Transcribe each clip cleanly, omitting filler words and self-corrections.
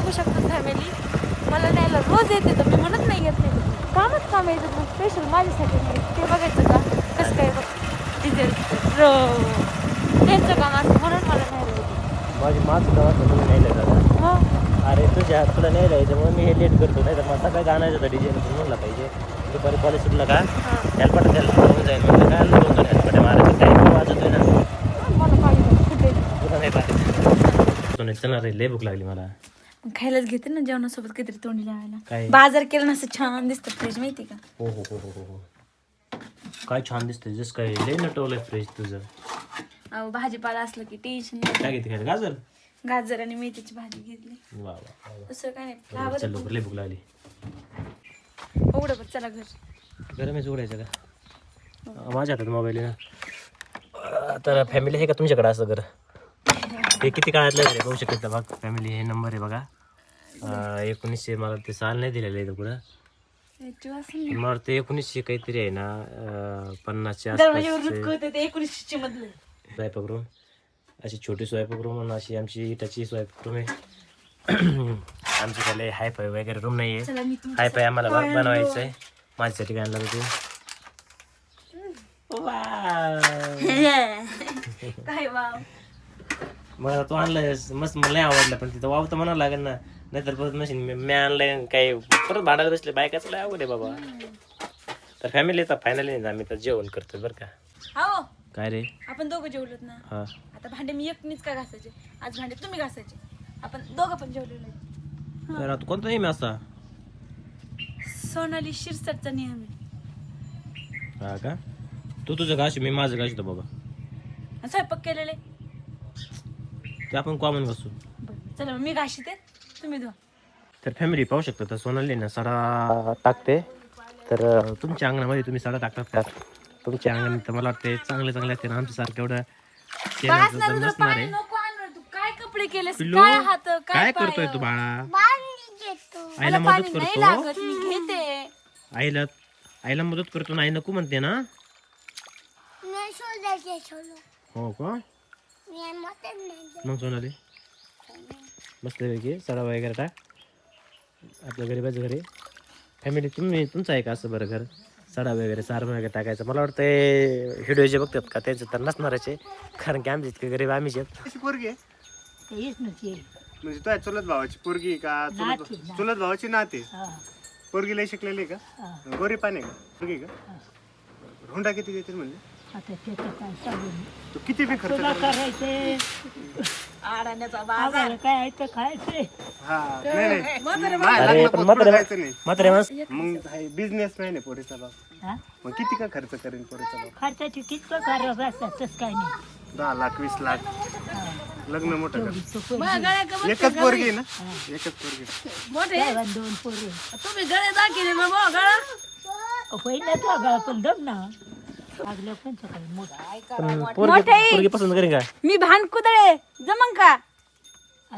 बघू शकतो फॅमिली, मला न्यायला रोज येते तर मी म्हणत नाही येत नाही, कामच काम येतं पण स्पेशल माझ्यासाठी ते बघायचं का कसं काय बघ डिझेल त्यांचं काम असतं म्हणून मला न्यायला येते. माझं गावात म्हणून न्यायला दादा. मग अरे तुझ्या तुला न्यायला यायचं म्हणून मी हे लेट करतो, नाही तर मला सकाळी आणायचं होतं डिझेल म्हणला पाहिजे. दुपारी कॉलेज सुटलं का हेल्पाट त्याला होऊन जाईल म्हणजे काय आलं दोन हेल्पाटे मारायचं काही वाजतोय ना मला पाहिजे कुठे तुला नाही पाहिजे. चला रे लय भूक लागली मला. खायलाच घेते ना जेवणासोबत काहीतरी तोंडी लावायला. काय बाजार केला ना असं छान दिसतं फ्रीज माहिती का. हो हो हो हो हो काय छान दिसतंय जसं काय लय नटवलंय फ्रीज तुझं. अहो भाजीपाला असलं की टेन्शन काय घेते खायला गाजर गाजर आणि मेथीची भाजी घेतली वा वा दुसरं काय नाही. वा चल लवकर लय भूक लागली. उघडं बघ चला घर गरमच उघडायचं का माझ्या हातात मोबाईल आहे ना. तर फॅमिली आहे का तुमच्याकडे असं घर हे किती काळातलं आहे बघू शकता बघ फॅमिली हे नंबर आहे बघा 1900 मला ते साल नाही दिलेलं आहे पुढं मला ते 1900 काहीतरी आहे ना 50च्या आसपास स्वयंपाकरूम अशी छोटी स्वयंपाकरूम म्हणून अशी आमची इटाची स्वयंपाकरूम आहे. आमची त्याला हायफाय वगैरे रूम नाही आहे. हायफाय आम्हाला बनवायचं आहे माझ्यासाठी काय आणलं होते. काय वाव मला तो आणलाय मस्त मला नाही आवडला पण तिथं वाव तर म्हणावं लागेल ना नाहीतर परत मशीन मी आणलंय काही परत भांडायला बसले बायकाचं लय आवड आहे बाबा. तर फॅमिली तर फायनली आम्ही तर जेवण करतोय बरं का. हो काय रे आपण दोघं जेवलोत ना हा आता भांडे मी एकटीच का घासायचे आज भांडे तुम्ही घासायचे आपण दोघं पण जेवलेलो आहे. तर आता कोणता नेहमी असा सोनाली शिरसटचा नियम आहे. हा का तू तुझं घास मी माझं घासतो बाबा आणि स्वयंपाक केलेले ते आपण कॉमन घासू. चला मग मी घाशीते तुम्ही धुवा. तर फॅमिली पाहू शकता तर सोनाली ना सडा टाकते तर तुमच्या अंगणामध्ये तुम्ही सडा टाकतात का तुमच्या अंगण तर मला वाटते चांगले चांगले असते ना आमच्यासारखं एवढं शेणाचं तर नसणार आहे. तू काय कपडे केले पिल्लू, काय हात काय करतोय तू बाळा आईला मला मदत पाणी नाही करतो लागत मी घेते. आईला मदत करतो ना आई नको म्हणते ना हो का मग सोनाली मस्त पैकी सडा वगैरे टाक आपल्या गरीबाच्या घरी. फॅमिली तुमचं आहे का असं बरं घर सडा वगैरे सारण वगैरे टाकायचं मला वाटतं व्हिडिओ जे बघतात का त्यांचं तर नसणारच आहे कारण की आमचे इतके गरीब आम्हीच आहेत. पोरगी आहे म्हणजे तुझ्या चुलत भावाची पोरगी का चुलत भावाची नाते पोरगी लय शिकलेली आहे का गोरी पाणी का पोरगी का हुंडा किती देते म्हणले तू किती बी खर्च करायचे आडाण्याचा काय खायचे हा नाही अरे पण म्हातारे माणूस मग बिझनेसमॅन आहे पोरीचा बाप मग किती का खर्च करेन पोरीचा बाप खर्चाची कितकं करावं असतात तसं काय नाही 10 लाख 20 लाख लग्न मोठं कर एकच पोरगी आहे ना एकच पोरगी मोठे दोन पोरी तुम्ही गळे दाखिले ना मग गळा पहिल्याच लागा पण दम ना लागलं पण सकाळी मोठा पण पोरगी पसंत करेन का मी भान कुदळे जमंग का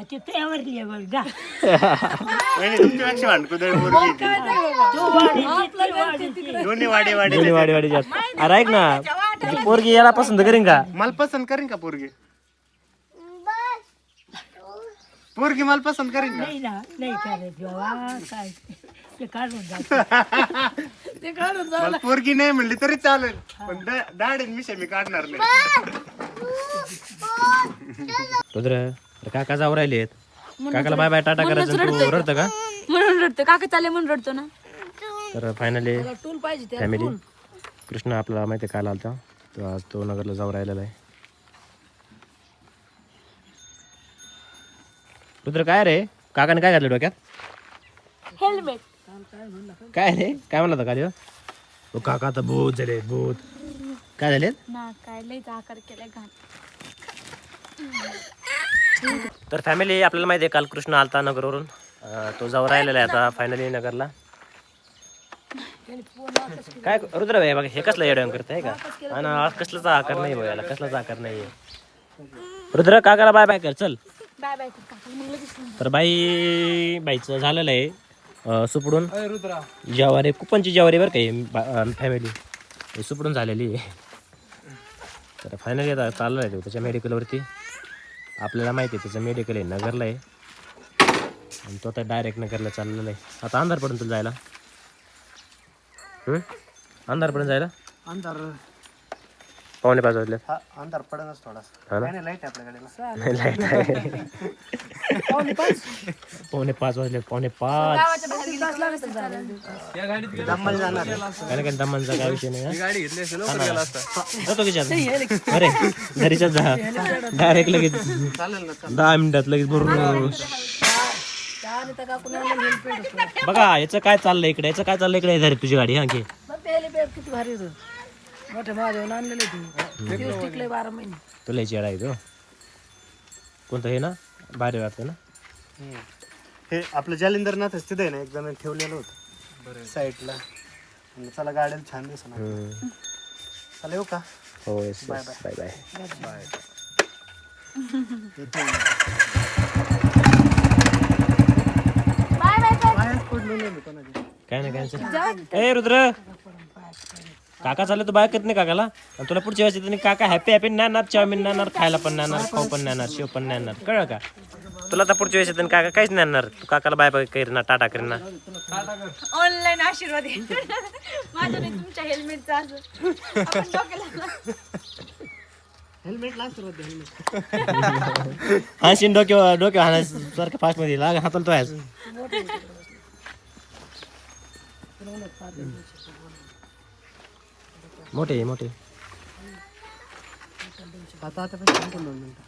ते त्यावरली बघ जा वहिनी तुमच्यापेक्षा भांडकुदळ पोरगी आहे. दोन्ही वाडे वाडे दोन्ही वाडी जास्त. अरे ऐक ना ती पोरगी याला पसंत करेन का मला पसंत करीन का पोरगी पोरगी मला पसंत करीन का नाही ना नाही करायचं बाबा काय ते काढून जात ते काढून मला पोरगी नाही म्हणली तरी चालेल पण दाढीन मिशा मी काढणार नाही. रुद्र काका जाऊ राहिलेत काकाला बाय बाय टाटा करायचं तू रडतं का म्हणून रडतो काका चाले म्हणून रडतो ना. तर फायनली टूल पाहिजे फॅमिली कृष्ण आपल्याला माहिती आहे काल आलता तो आज तो नगरला जाऊ राहिलेला आहे. रुद्र काय रे काकाने काय घातलं डोक्यात हेल्मेट काय रे काय म्हणला होता काल काका आता भूत झाले भूत काय झाले ना काय लयच आकार केलाय घाण. तर फॅमिली आपल्याला माहिती आहे काल कृष्ण आलता नगरवरून तो जाऊ राहिलेला आहे आता फायनली नगरला. काय रुद्र भाई बघा हे कसला येडवण करत आहे का आणि कसलाच आकार नाही बघायला कसलाच आकार नाही रुद्र काकाला बाय बाय कर चल बाय बाय काका मग लगेच तर बाईचं झालेलं आहे सुपडून ज्वारी कुपनची ज्वारी बरं काही फॅमिली सुपडून झालेली आहे. तर फायनली आता चाललं आहे तो त्याच्या मेडिकलवरती आपल्याला माहिती आहे त्याचं मेडिकल आहे नगरला आहे आणि तो आता डायरेक्ट नगरला चाललेला आहे. आता अंधार पडून तुला जायला अंधार पडून जायला अंधार 4:45 वाजले. हा अंधार पडनच हा थोडासा ना? काय नाही लाईट आपल्या गाडीला लाईट आहे 5:45 वाजले 5:45. दमल जाणार आहे. काय काय दमांचा काय विषय नाही. जातो की चाल. अरे घरीच्या जा डायरेक्ट लगेच चालेल ना 10 मिनिटात लगेच बरोबर. बघा याचं काय चाललंय इकडे, याचं काय चाललंय इकडे. झाली तुझी गाडी हा घे. किती भारी मोठ्या माझ्यावर आणलेले टिकले 12 महिने. तुला याची आहे तो कोणतं हे ना भारी वाटतं ना. हे आपलं जालिंदरनाथच तिथे आहे ना एक जण ठेवलेलं होतं साईडला. चला गाड्याला छान दिसणार. चला येऊ का? हो yes bye bye bye. Bye. बाहेर पडलो नाही मी कोणाच्या. काय नाही काय ए रुद्र काका चालले तू बाय करत नाही काकाला. आणि तुला पुढच्या वेळेस येते काका हॅपी हॅपी नाणार चाऊमिन नाणार खायला पण नाणार खाऊ पण नाणार शिव पण नाणार कळलं का. तुला तर पुढच्या वेळेस येते काका काहीच नाणार. तू काकाला बाय बाय करीना टाटा करीना. ऑनलाईन आशीर्वाद आहे. माझ्या नाही तुमच्या हेल्मेटचा असं आपण डोक्याला हेल्मेट लागतं होतं हेल्मेट. हाशीन डोक्यावर हाणासारखं फास्ट मध्ये लाग हाताला तो आहेस. मोठे मोठे आता पण 2 मिनिटं.